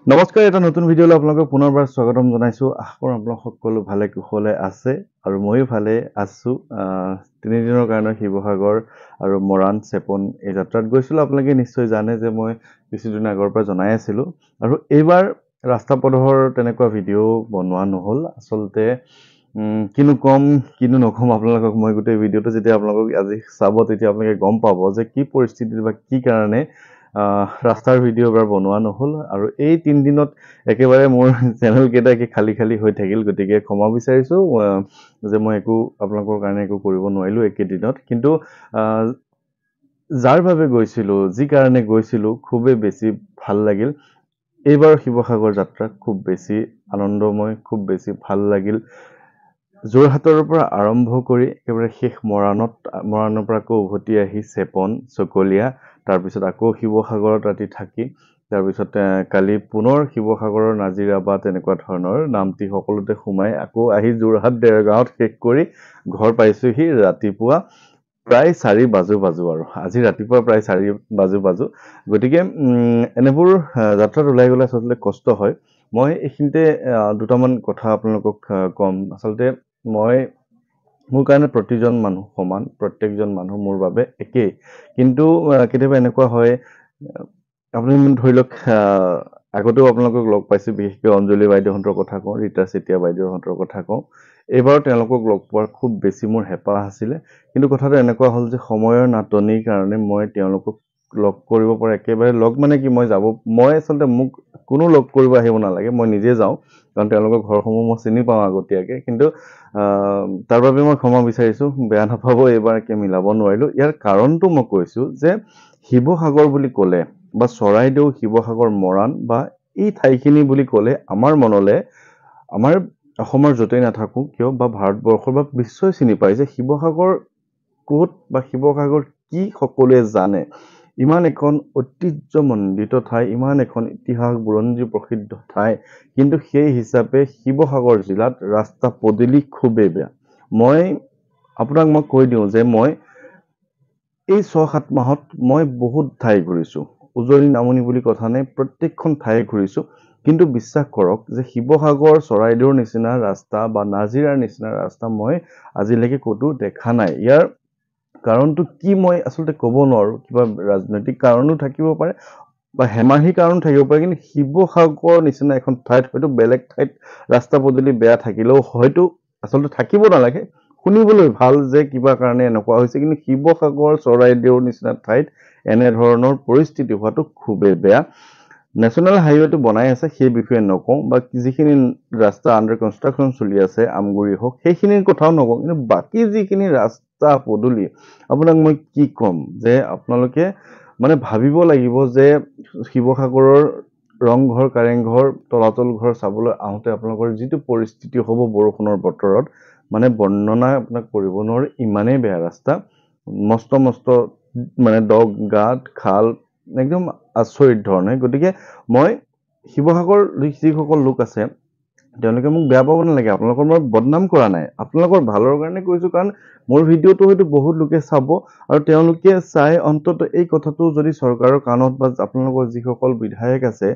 নমস্কাৰ, এটা নতুন ভিডিঅ'লৈ আপোনালোকক পুনৰবাৰ স্বাগতম জনাইছোঁ। আশা কৰোঁ আপোনালোক সকলো ভালে কুশলে আছে আৰু ময়ো ভালে আছোঁ। 3 দিনৰ কাৰণে শিৱসাগৰ আৰু মৰাণ চেপন এই যাত্ৰাত গৈছিলোঁ। আপোনালোকে নিশ্চয় জানে যে মই কিছুদিন আগৰ পৰা জনাই আছিলোঁ আৰু এইবাৰ ৰাস্তা পদূৰৰ তেনেকুৱা ভিডিঅ' বনোৱা নহ'ল। আচলতে কিনো কম কিনো নকম আপোনালোকক মই গোটেই ভিডিঅ'টো যেতিয়া আপোনালোকক আজি চাব তেতিয়া আপোনালোকে গম পাব যে কি পৰিস্থিতিত বা কি কাৰণে ৰাস্তাৰ ভিডিঅ' এবাৰ বনোৱা নহ'ল আৰু এই 3 দিনত একেবাৰে মোৰ চেনেলকেইটা খালী হৈ থাকিল। গতিকে ক্ষমা বিচাৰিছোঁ যে মই একো আপোনালোকৰ কাৰণে একো কৰিব নোৱাৰিলোঁ একেদিনত। কিন্তু যাৰ বাবে গৈছিলোঁ, যি কাৰণে গৈছিলোঁ খুবেই বেছি ভাল লাগিল। এইবাৰ শিৱসাগৰ যাত্ৰা খুব বেছি আনন্দময়, খুব বেছি ভাল লাগিল। যোৰহাটৰ পৰা আৰম্ভ কৰি একেবাৰে শেষ মৰাণৰ পৰা আকৌ উভতি আহি চেপন চকলীয়া, তাৰপিছত আকৌ শিৱসাগৰত ৰাতি থাকি তাৰপিছত কালি পুনৰ শিৱসাগৰৰ নাজিৰা বা তেনেকুৱা ধৰণৰ নামতি সকলোতে সোমাই আকৌ আহি যোৰহাট দেৰগাঁৱত শেষ কৰি ঘৰ পাইছোঁহি ৰাতিপুৱা প্ৰায় 4 বাজু আৰু আজি ৰাতিপুৱা প্ৰায় 4 বাজু। গতিকে এনেবোৰ যাত্ৰাত ওলাই গ'লে আচলতে কষ্ট হয়। মই এইখিনিতে দুটামান কথা আপোনালোকক ক'ম। আচলতে মোৰ কাৰণে প্ৰতিজন মানুহ সমান, প্ৰত্যেকজন মানুহ মোৰ বাবে একেই। কিন্তু কেতিয়াবা এনেকুৱা হয়, আপুনি ধৰি লওক আগতেও আপোনালোকক লগ পাইছোঁ, বিশেষকৈ অঞ্জলি বাইদেউহঁতৰ কথা কওঁ, ৰীতা চেতিয়া বাইদেউহঁতৰ কথা কওঁ। এইবাৰ তেওঁলোকক লগ পোৱাৰ খুব বেছি মোৰ হেঁপাহ আছিলে। কিন্তু কথাটো এনেকুৱা হ'ল যে সময়ৰ নাটনিৰ কাৰণে মই তেওঁলোকক লগ কৰিব পৰা একেবাৰে লগ মানে কি মই আচলতে মোক কোনো লগ কৰিব আহিব নালাগে, মই নিজে যাওঁ। কাৰণ তেওঁলোকৰ ঘৰসমূহ মই চিনি পাওঁ আগতীয়াকৈ। কিন্তু তাৰ বাবে মই ক্ষমা বিচাৰিছোঁ, বেয়া নাপাব, এইবাৰ মিলাব নোৱাৰিলোঁ। ইয়াৰ কাৰণটো মই কৈছোঁ যে শিৱসাগৰ বুলি ক'লে বা চৰাইদেউ, শিৱসাগৰ, মৰাণ বা এই ঠাইখিনি বুলি ক'লে আমাৰ মনলৈ, আমাৰ অসমৰ য'তেই নাথাকোঁ কিয় বা ভাৰতবৰ্ষৰ বা বিশ্বই চিনি পায় যে শিৱসাগৰ ক'ত বা শিৱসাগৰ কি সকলোৱে জানে। ইমান এখন ঐতিহ্যমণ্ডিত ঠাই, ইমান এখন ইতিহাস বুৰঞ্জী প্ৰসিদ্ধ ঠাই, কিন্তু সেই হিচাপে শিৱসাগৰ জিলাত ৰাস্তা পদূলি খুবেই বেয়া। মই কৈ দিওঁ যে মই এই 6-7 মাহত মই বহুত ঠাই ঘূৰিছোঁ। উজনি নামনি বুলি কথা নাই, প্ৰত্যেকখন ঠাই ঘূৰিছোঁ। কিন্তু বিশ্বাস কৰক যে শিৱসাগৰ চৰাইদেউৰ নিচিনা ৰাস্তা বা নাজিৰাৰ নিচিনা ৰাস্তা মই আজিলৈকে ক'তো দেখা নাই। ইয়াৰ কাৰণটো কি মই আচলতে ক'ব নোৱাৰোঁ। কিবা ৰাজনৈতিক কাৰণো থাকিব পাৰে বা হেমাহি কাৰণ থাকিব পাৰে, কিন্তু শিৱসাগৰ নিচিনা এখন ঠাইত হয়তো বেলেগ ঠাইত ৰাস্তা পদূলি বেয়া থাকিলেও হয়তো আচলতে থাকিব নালাগে, শুনিবলৈ ভাল যে কিবা কাৰণে এনেকুৱা হৈছে, কিন্তু শিৱসাগৰ চৰাইদেউৰ নিচিনা ঠাইত এনেধৰণৰ পৰিস্থিতি হোৱাটো খুবেই বেয়া। নেশ্যনেল হাইৱেটো বনাই আছে, সেই বিষয়ে নকওঁ, বা যিখিনি ৰাস্তা আণ্ডাৰ কনষ্ট্ৰাকশ্যন চলি আছে, আমগুৰি হওক, সেইখিনিৰ কথাও নকওঁ। কিন্তু বাকী যিখিনি ৰাস্তা পদূলি আপোনাক মই কি ক'ম, যে আপোনালোকে মানে ভাবিব লাগিব যে শিৱসাগৰৰ ৰংঘৰ, কাৰেংঘৰ, তলাতল ঘৰ চাবলৈ আহোঁতে আপোনালোকৰ যিটো পৰিস্থিতি হ'ব বৰষুণৰ বতৰত, মানে বৰ্ণনা আপোনাক কৰিব নোৱাৰোঁ, ইমানেই বেয়া ৰাস্তা। মস্ত মানে গাঁত খাল, একদম আচৰিত ধৰণে। গতিকে মই শিৱসাগৰ যিসকল লোক আছে তেওঁলোকে মোক বেয়া পাব নালাগে, আপোনালোকৰ মই বদনাম কৰা নাই, আপোনালোকৰ ভালৰ কাৰণে কৈছোঁ। কাৰণ মোৰ ভিডিঅ'টো হয়তো বহুত লোকে চাব আৰু তেওঁলোকে চাই অন্তত এই কথাটো যদি চৰকাৰৰ কাণত বা আপোনালোকৰ যিসকল বিধায়ক আছে,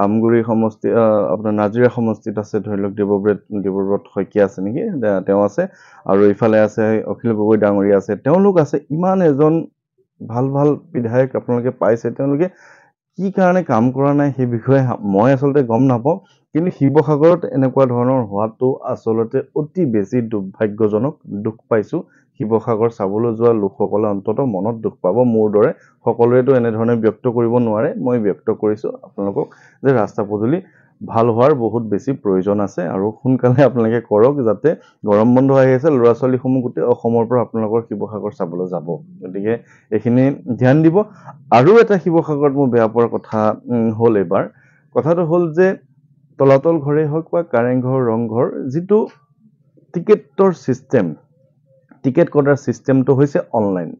আমগুৰি সমষ্টি, আপোনাৰ নাজিৰা সমষ্টিত আছে, ধৰি লওক দেৱব্ৰত শইকীয়া আছে নেকি, তেওঁ আছে, আৰু ইফালে আছে অখিল গগৈ ডাঙৰীয়া আছে, তেওঁলোক আছে, ইমান এজন ভাল বিধায়ক আপোনালোকে পাইছে, তেওঁলোকে কি কাৰণে কাম কৰা নাই সেই বিষয়ে মই আচলতে গম নাপাওঁ। কিন্তু শিৱসাগৰত এনেকুৱা ধৰণৰ হোৱাটো আচলতে অতি বেছি দুৰ্ভাগ্যজনক। দুখ পাইছোঁ। শিৱসাগৰ চাবলৈ যোৱা লোকসকলে অন্তত মনত দুখ পাব। মোৰ দৰে সকলোৱেতো এনেধৰণে ব্যক্ত কৰিব নোৱাৰে, মই ব্যক্ত কৰিছোঁ আপোনালোকক যে ৰাস্তা পদূলি ভাল হোৱাৰ বহুত বেছি প্ৰয়োজন আছে আৰু সোনকালে আপোনালোকে কৰক, যাতে গৰম বন্ধ আহি আছে, ল'ৰা ছোৱালীসমূহ গোটেই অসমৰ পৰা আপোনালোকৰ শিৱসাগৰ চাবলৈ যাব। গতিকে এইখিনি ধ্যান দিব। আৰু এটা শিৱসাগৰত মোৰ বেয়া পোৱাৰ কথা হ'ল, এইবাৰ কথাটো হ'ল যে তলাতল ঘৰেই হওক বা কাৰেংঘৰ, ৰংঘৰ, যিটো টিকেটৰ ছিষ্টেম, টিকেট কটাৰ ছিষ্টেমটো হৈছে অনলাইন।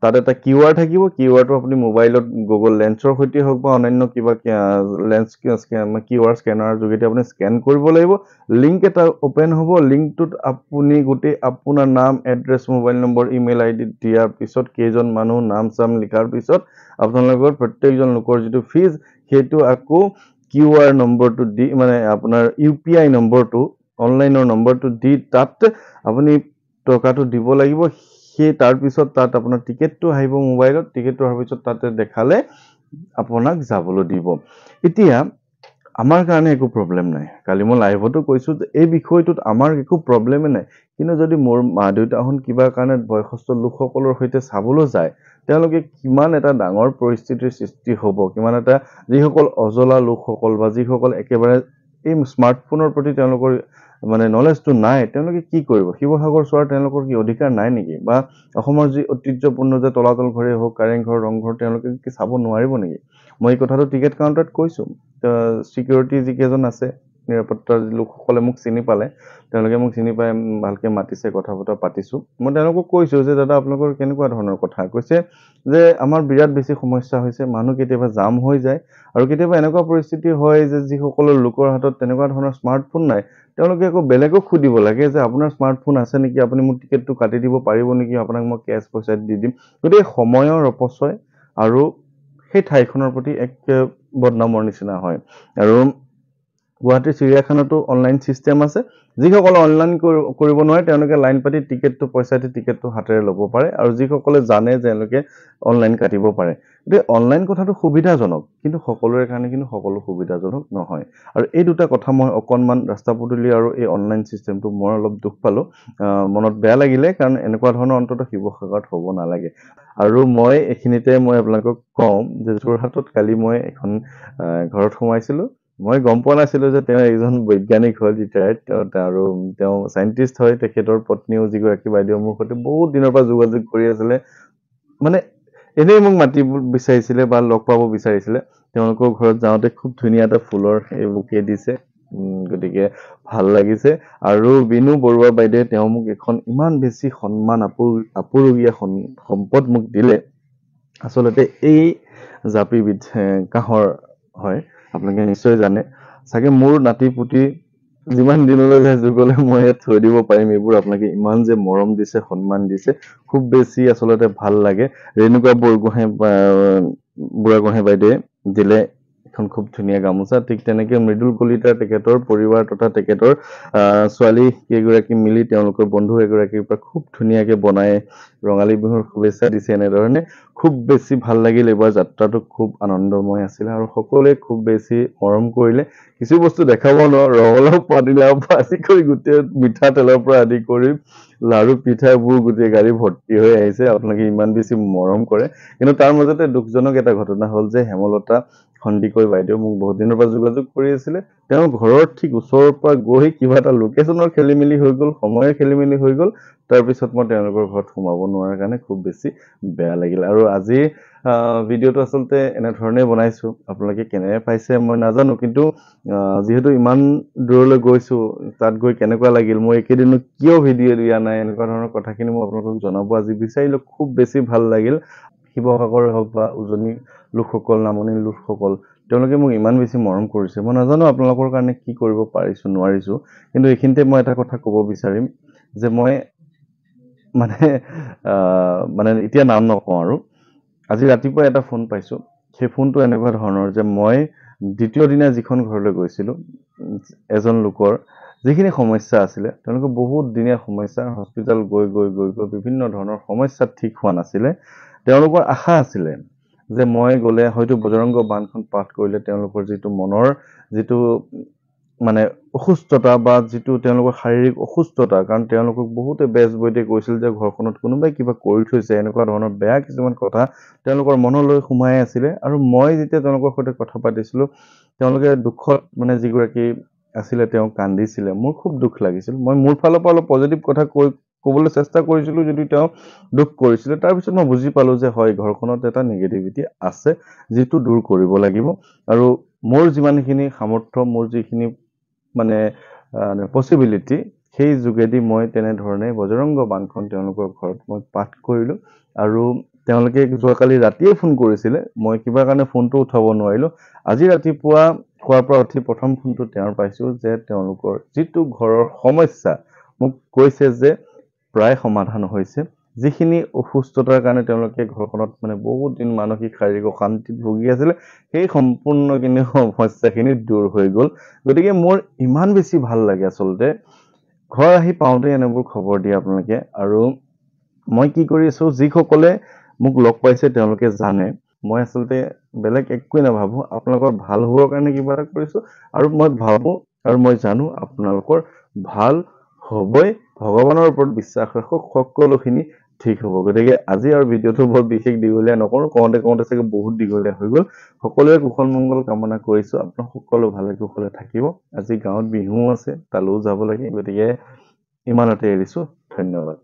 তাত এটা QR থাকিব, QRটো আপুনি মোবাইলত গুগল লেন্সৰ সৈতে হওক বা অন্যান্য কিবা QR স্কেনাৰৰ যোগেদি আপুনি স্কেন কৰিব লাগিব। লিংক এটা অ'পেন হ'ব, লিংকটোত আপুনি গোটেই আপোনাৰ নাম, address, mobile number, email ID দিয়াৰ পিছত, কেইজন মানুহ, নাম চাম লিখাৰ পিছত আপোনালোকৰ প্ৰত্যেকজন লোকৰ যিটো ফিজ, সেইটো আকৌ QR নম্বৰটো দি মানে আপোনাৰ UPI নম্বৰটো অনলাইনৰ নম্বৰটো দি তাত আপুনি টকাটো দিব লাগিব সেই তাৰ পিছত তাত আপোনাৰ টিকেটটো আহিব মোবাইলত টিকেটটো অহাৰ পিছত তাতে দেখালে আপোনাক যাবলৈ দিব এতিয়া আমাৰ কাৰণে একো প্ৰব্লেম নাই কালি মই লাইভতো কৈছো যে এই বিষয়টোত আমাৰ একো প্ৰব্লেমে নাই কিন্তু যদি মোৰ মা দেউতাহন কিবা কাৰণে বয়সস্থ লোকসকলৰ সৈতে চাবলৈ যায় তেওঁলোকে কিমান এটা ডাঙৰ পৰিস্থিতিৰ সৃষ্টি হ'ব কিমান এটা যিসকল অজলা লোকসকল বা যিসকল একেবাৰে এই স্মাৰ্টফোনৰ প্ৰতি তেওঁলোকৰ মানে নলেজটো নাই তেওঁলোকে কি কৰিব শিৱসাগৰ চোৱাৰ তেওঁলোকৰ কি অধিকাৰ নাই নেকি বা অসমৰ যি ঐতিহ্যপূৰ্ণ যে তলাতল ঘৰে হওক কাৰেংঘৰ ৰংঘৰ তেওঁলোকে কি চাব নোৱাৰিব নেকি মই এই কথাটো টিকেট কাউণ্টাৰত কৈছো সিকিউৰিটি যিকেইজন আছে নিৰাপত্তাৰ লোকসকলে মোক চিনি পালে তেওঁলোকে মোক চিনি পাই ভালকে মাতিছে কথা বতৰা পাতিছো মই তেওঁলোকক কৈছো যে দাদা আপোনালোকৰ কেনেকুৱা ধৰণৰ কথা কৈছে যে আমাৰ বিৰাট বেছি সমস্যা হৈছে মানুহ কেতিয়াবা জাম হৈ যায় আৰু কেতিয়াবা এনেকুৱা পৰিস্থিতি হয় যে যিসকলৰ লোকৰ হাতত তেনেকুৱা ধৰণৰ স্মাৰ্টফোন নাই তেওঁলোকে আকৌ বেলেগক সুধিব লাগে যে আপোনাৰ স্মাৰ্টফোন আছে নেকি আপুনি মোৰ টিকেটটো কাটি দিব পাৰিব নেকি আপোনাক মই কেছ পইচা দি দিম গতিকে সময়ৰ অপচয় আৰু সেই ঠাইখনৰ প্ৰতি এক বদনামৰ নিচিনা হয় আৰু গুৱাহাটী চিৰিয়াখানাতো অনলাইন সিস্টেম আছে যিসকলে অনলাইন কৰিব নোৱাৰে তেওঁলোকে লাইন পাতি টিকেটটো পইচা দি টিকেটটো হাতেৰে ল'ব পাৰে আৰু যিসকলে জানে যে তেওঁলোকে অনলাইন কাটিব পাৰে গতিকে অনলাইন কথাটো সুবিধাজনক কিন্তু সকলোৰে কাৰণে কিন্তু সকলো সুবিধাজনক নহয় আৰু এই দুটা কথা মই অকণমান ৰাস্তা পদূলি আৰু এই অনলাইন সিস্টেমটো মই অলপ দুখ পালো মনত বেয়া লাগিলে কাৰণ এনেকুৱা ধৰণৰ অন্তত শিৱসাগৰত হ'ব নালাগে আৰু মই এইখিনিতে মই আপোনালোকক কম যে যোৰহাটত কালি মই এখন ঘৰত সোমাইছিলো মই গম পোৱা নাছিলো যে তেওঁ এজন বৈজ্ঞানিক হয় ৰিটায়াৰ্ড আৰু তেওঁ সাইন্টিষ্ট হয় তেখেতৰ পত্নীও যিগৰাকী বাইদেউ মোৰ সৈতে বহুত দিনৰ পৰা যোগাযোগ কৰি আছিলে মানে এনেই মোক মাতিব বিচাৰিছিলে বা লগ পাব বিচাৰিছিলে তেওঁলোকৰ ঘৰত যাওঁতে খুব ধুনীয়া এটা ফুলৰ এই বুকে দিছে গতিকে ভাল লাগিছে আৰু বিনু বৰুৱা বাইদেৱে তেওঁ মোক এখন ইমান বেছি সন্মান আপুৰুগীয়া সম্পদ মোক দিলে আচলতে এই জাপিবিধ কাঁহৰ হয় আপোনালোকে নিশ্চয় জানে চাগে মোৰ নাতি পুতি যিমান দিনলৈ যুগলৈ মই ইয়াত থৈ দিব পাৰিম এইবোৰ আপোনালোকে ইমান যে মৰম দিছে সন্মান দিছে খুব বেছি আচলতে ভাল লাগে ৰেণুকা বুঢ়াগোহাঁই বাইদেৱে দিলে এখন খুব ধুনীয়া গামোচা ঠিক তেনেকে মৃদুল কলিতা তেখেতৰ পৰিবাৰ তথা তেখেতৰ ছোৱালী কেইগৰাকী মিলি তেওঁলোকৰ বন্ধু এগৰাকীৰ পৰা খুব ধুনীয়াকে বনাই ৰঙালী বিহুৰ শুভেচ্ছা দিছে এনেধৰণে খুব বেছি ভাল লাগিল এইবাৰ যাত্ৰাটো খুব আনন্দময় আছিল আৰু সকলোৱে খুব বেছি মৰম কৰিলে কিছু বস্তু দেখাব নোৱাৰো ৰঙালাও পানীলাও পৰা আদি কৰি গোটেই মিঠাতেলৰ পৰা আদি কৰি লাৰু পিঠাবোৰ গোটেই গাড়ী ভৰ্তি হৈ আহিছে আপোনালোকে ইমান বেছি মৰম কৰে কিন্তু তাৰ মাজতে দুখজনক এটা ঘটনা হ'ল যে হেমলতা খন্দিকৈ বাইদেউ মোক বহুত দিনৰ পৰা যোগাযোগ কৰি আছিলে তেওঁ ঘৰৰ ঠিক ওচৰৰ পৰা গৈ কিবা এটা লোকেশ্যনৰ খেলি মেলি হৈ গ'ল সময়ৰ খেলি মেলি হৈ গ'ল তাৰপিছত মই তেওঁলোকৰ ঘৰত সোমাব নোৱাৰাৰ কাৰণে খুব বেছি বেয়া লাগিল আৰু আজি ভিডিঅ'টো আচলতে এনেধৰণে বনাইছো আপোনালোকে কেনেকৈ পাইছে মই নাজানো কিন্তু যিহেতু ইমান দূৰলৈ গৈছো তাত গৈ কেনেকুৱা লাগিল মই একেদিনো কিয় ভিডিঅ' দিয়া নাই এনেকুৱা ধৰণৰ কথাখিনি মই আপোনালোকক জনাব আজি বিচাৰিলো খুব বেছি ভাল লাগিল শিৱসাগৰ হওক বা উজনি লোকসকল নামনি লোকসকল তেওঁলোকে মোক ইমান বেছি মৰম কৰিছে মই নাজানো আপোনালোকৰ কাৰণে কি কৰিব পাৰিছো নোৱাৰিছো কিন্তু এইখিনিতে মই এটা কথা ক'ব বিচাৰিম যে মই মানে এতিয়া নাম নকওঁ আৰু আজি ৰাতিপুৱা এটা ফোন পাইছো সেই ফোনটো এনেকুৱা ধৰণৰ যে মই দ্বিতীয় দিনা যিখন ঘৰলৈ গৈছিলো এজন লোকৰ যিখিনি সমস্যা আছিলে তেওঁলোকে বহুত দিনীয়া সমস্যা হস্পিটেল গৈ বিভিন্ন ধৰণৰ সমস্যা ঠিক হোৱা নাছিলে তেওঁলোকৰ আশা আছিলে যে মই গ'লে হয়তো বজৰংগ বাণখন পাঠ কৰিলে তেওঁলোকৰ যিটো মনৰ যিটো মানে অসুস্থতা বা যিটো তেওঁলোকৰ শাৰীৰিক অসুস্থতা কাৰণ তেওঁলোকক বহুতে বেজ বৈদ্যে কৈছিল যে ঘৰখনত কোনোবাই কিবা কৰি থৈছে এনেকুৱা ধৰণৰ বেয়া কিছুমান কথা তেওঁলোকৰ মনলৈ সোমাই আছিলে আৰু মই যেতিয়া তেওঁলোকৰ সৈতে কথা পাতিছিলো তেওঁলোকে দুখত মানে যিগৰাকী আছিলে তেওঁ কান্দিছিলে মোৰ খুব দুখ লাগিছিল মই মোৰ ফালৰ পৰা অলপ পজিটিভ কথা ক'বলৈ চেষ্টা কৰিছিলো যদি তেওঁ দুখ কৰিছিলে তাৰপিছত মই বুজি পালো যে হয় ঘৰখনত এটা নিগেটিভিটি আছে যিটো দূৰ কৰিব লাগিব আৰু মোৰ যিমানখিনি সামৰ্থ্য মোৰ যিখিনি মানে পসিবিলিটি সেই যোগেদি মই তেনেধৰণে বজৰংগ বাণখন তেওঁলোকৰ ঘৰত মই পাঠ কৰিলো আৰু তেওঁলোকে যোৱাকালি ৰাতিয়ে ফোন কৰিছিলে মই কিবা কাৰণে ফোনটো উঠাব নোৱাৰিলো আজি ৰাতিপুৱা খোৱাৰ পৰা উঠি প্ৰথম ফোনটো তেওঁৰ পাইছো যে তেওঁলোকৰ যিটো ঘৰৰ সমস্যা মোক কৈছে যে প্ৰায় সমাধান হৈছে যিখিনি অসুস্থতাৰ কাৰণে তেওঁলোকে ঘৰখনত মানে বহুত দিন মানসিক শাৰীৰিক অশান্তিত ভুগি আছিলে, সেই সম্পূৰ্ণখিনি সমস্যাখিনি দূৰ হৈ গ'ল। গতিকে মোৰ ইমান বেছি ভাল লাগে আচলতে ঘৰ আহি পাওঁতে এনেবোৰ খবৰ দিয়ে আপোনালোকে। আৰু মই কি কৰি আছো, যিসকলে মোক লগ পাইছে তেওঁলোকে জানে মই আচলতে বেলেগ একোৱে নাভাবো, আপোনালোকৰ ভাল হ'বৰ কাৰণে কিবা এটা কৰিছো। আৰু মই ভাবো আৰু মই জানো আপোনালোকৰ ভাল হ'বই, ভগৱানৰ ওপৰত বিশ্বাস ৰাখক, সকলোখিনি ঠিক হ'ব। গতিকে আজি আৰু ভিডিঅ'টো বৰ বিশেষ দীঘলীয়া নকৰো, কওঁতে চাগে বহুত দীঘলীয়া হৈ গ'ল। সকলোৱে কুশল মংগল কামনা কৰিছো, আপোনাক সকলো ভালে কুশলে থাকিব। আজি গাঁৱত বিহু আছে, তালৈও যাব লাগে। গতিকে ইমানতে এৰিছো, ধন্যবাদ।